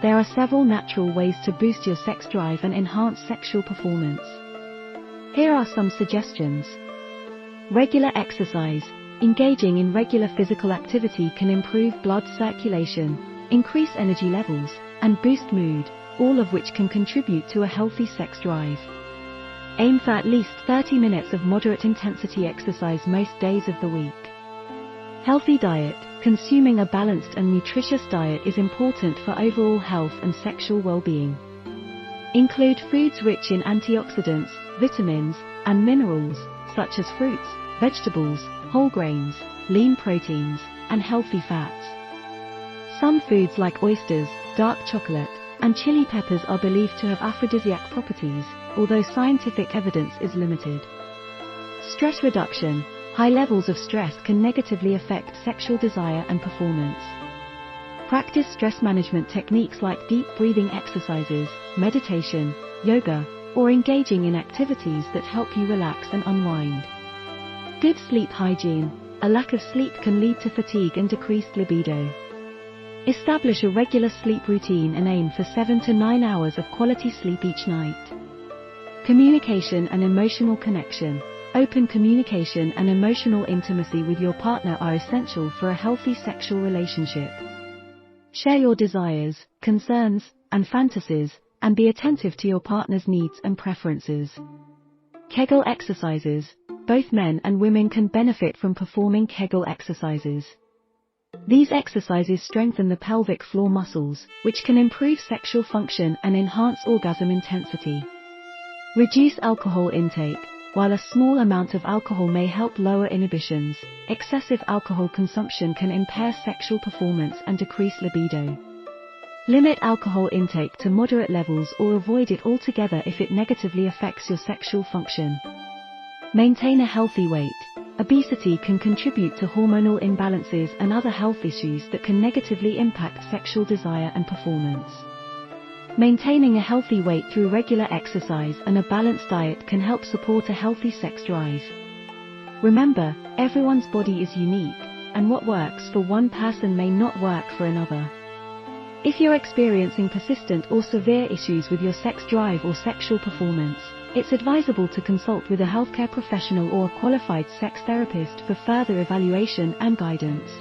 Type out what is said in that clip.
there are several natural ways to boost your sex drive and enhance sexual performance. Here are some suggestions. Regular exercise. Engaging in regular physical activity can improve blood circulation, increase energy levels, and boost mood, all of which can contribute to a healthy sex drive. Aim for at least 30 minutes of moderate intensity exercise most days of the week. Healthy diet. Consuming a balanced and nutritious diet is important for overall health and sexual well-being. Include foods rich in antioxidants, vitamins, and minerals, such as fruits, vegetables, whole grains, lean proteins, and healthy fats. Some foods like oysters, dark chocolate, and chili peppers are believed to have aphrodisiac properties, although scientific evidence is limited. Stress reduction. High levels of stress can negatively affect sexual desire and performance. Practice stress management techniques like deep breathing exercises, meditation, yoga, or engaging in activities that help you relax and unwind. Good sleep hygiene. A lack of sleep can lead to fatigue and decreased libido. Establish a regular sleep routine and aim for 7 to 9 hours of quality sleep each night. Communication and emotional connection. Open communication and emotional intimacy with your partner are essential for a healthy sexual relationship. Share your desires, concerns, and fantasies, and be attentive to your partner's needs and preferences. Kegel exercises. Both men and women can benefit from performing Kegel exercises. These exercises strengthen the pelvic floor muscles, which can improve sexual function and enhance orgasm intensity. Reduce alcohol intake. While a small amount of alcohol may help lower inhibitions, excessive alcohol consumption can impair sexual performance and decrease libido. Limit alcohol intake to moderate levels or avoid it altogether if it negatively affects your sexual function. Maintain a healthy weight. Obesity can contribute to hormonal imbalances and other health issues that can negatively impact sexual desire and performance. Maintaining a healthy weight through regular exercise and a balanced diet can help support a healthy sex drive. Remember, everyone's body is unique, and what works for one person may not work for another. If you're experiencing persistent or severe issues with your sex drive or sexual performance, it's advisable to consult with a healthcare professional or a qualified sex therapist for further evaluation and guidance.